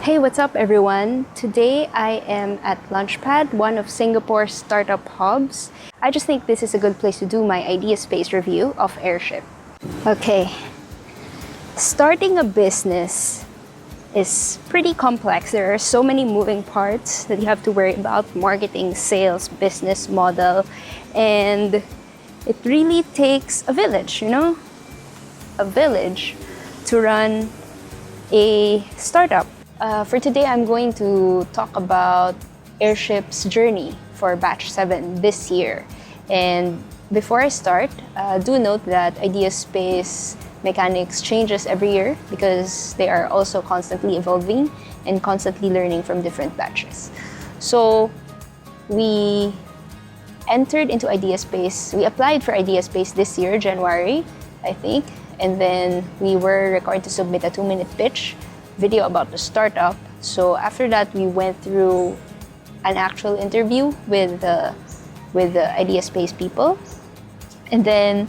Hey, what's up everyone? Today I am at Launchpad, one of Singapore's startup hubs. I just think this is a good place to do my Ideaspace review of Airship. Okay, starting a business is pretty complex. There are so many moving parts that you have to worry about: marketing, sales, business model, and it really takes a village, a village to run a startup. For today, I'm going to talk about Airship's journey for Batch 7 this year. And before I start, do note that Ideaspace mechanics changes every year because they are also constantly evolving and constantly learning from different batches. So we entered into Ideaspace. We applied for Ideaspace this year, January, I think. And then we were required to submit a 2-minute pitch video about the startup. So after that, we went through an actual interview with the Ideaspace people, and then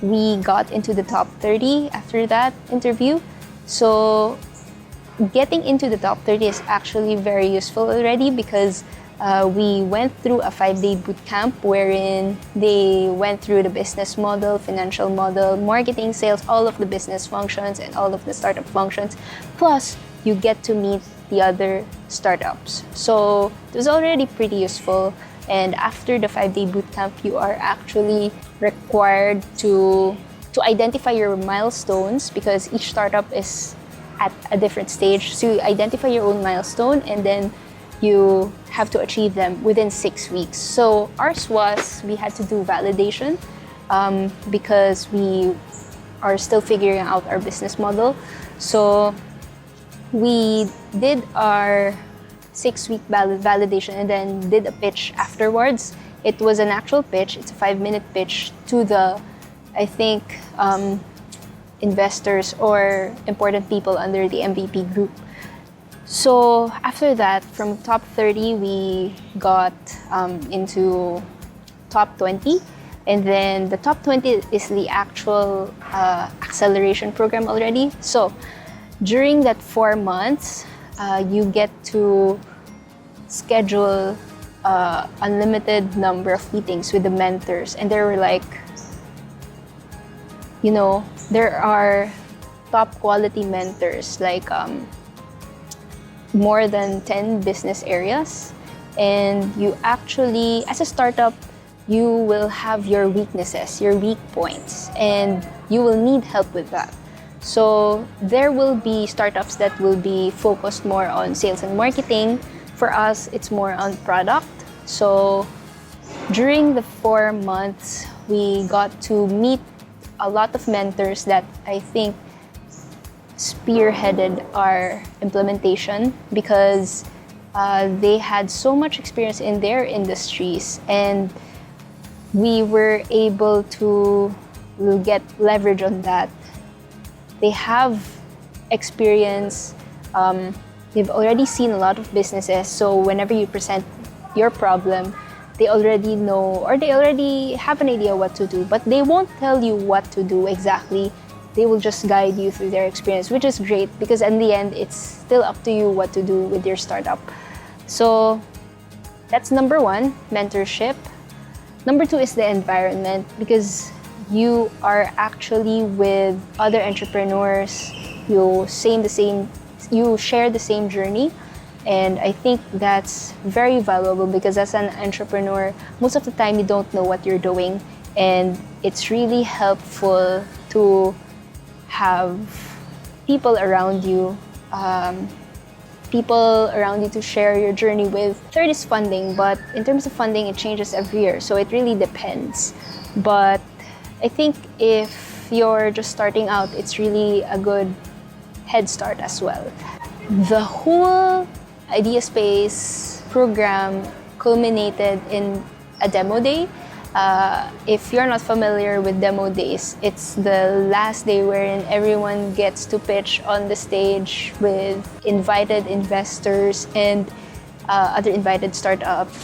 we got into the top 30 after that interview. So getting into the top 30 is actually very useful already because we went through a 5-day boot camp wherein they went through the business model, financial model, marketing, sales, all of the business functions and all of the startup functions. Plus, you get to meet the other startups. So it was already pretty useful. And after the 5-day boot camp, you are actually required to identify your milestones because each startup is at a different stage. So you identify your own milestone and then you have to achieve them within 6 weeks. So ours was, we had to do validation because we are still figuring out our business model. So we did our 6-week validation and then did a pitch afterwards. It was an actual pitch. It's a 5-minute pitch to the, I think, investors or important people under the MVP group. So after that, from top 30, we got into top 20. And then the top 20 is the actual acceleration program already. So during that 4 months, you get to schedule unlimited number of meetings with the mentors. And there were there are top quality mentors, more than 10 business areas. And you actually, as a startup, you will have your weaknesses, your weak points, and you will need help with that. So there will be startups that will be focused more on sales and marketing. For us, it's more on product. So during the 4 months, we got to meet a lot of mentors that I think spearheaded our implementation because they had so much experience in their industries, and we were able to get leverage on that. They have experience, they've already seen a lot of businesses, so whenever you present your problem, they already know or they already have an idea what to do, but they won't tell you what to do exactly. They will just guide you through their experience, which is great because in the end, it's still up to you what to do with your startup. So that's number 1, mentorship. Number 2 is the environment because you are actually with other entrepreneurs. You share the same journey. And I think that's very valuable because as an entrepreneur, most of the time you don't know what you're doing. And it's really helpful to have people around you to share your journey with. Third is funding, but in terms of funding, it changes every year, so it really depends. But I think if you're just starting out, it's really a good head start as well. The whole Ideaspace program culminated in a demo day. If you're not familiar with demo days, it's the last day wherein everyone gets to pitch on the stage with invited investors and other invited startups.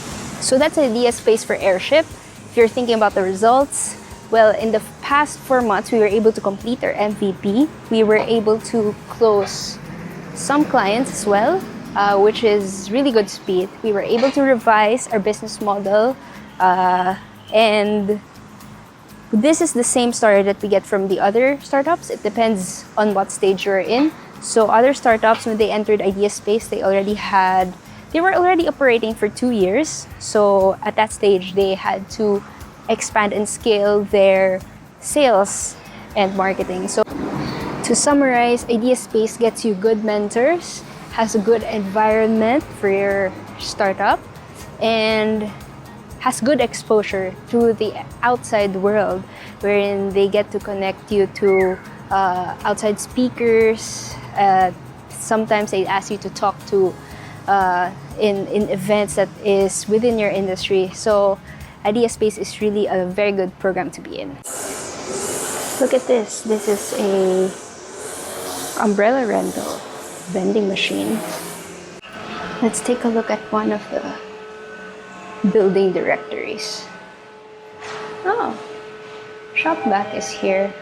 So that's Ideaspace for Airship. If you're thinking about the results, well, in the past 4 months, we were able to complete our MVP. We were able to close some clients as well, which is really good speed. We were able to revise our business model, and this is the same story that we get from the other startups. It depends on what stage you're in. So other startups, when they entered Ideaspace, they were already operating for 2 years. So at that stage, they had to expand and scale their sales and marketing. So to summarize, Ideaspace gets you good mentors, has a good environment for your startup, and has good exposure to the outside world, wherein they get to connect you to outside speakers. Sometimes they ask you to talk to in events that is within your industry. So Ideaspace is really a very good program to be in. Look at this. This is a umbrella rental vending machine. Let's take a look at one of the building directories. Oh, Shopback is here.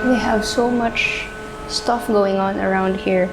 They have so much stuff going on around here.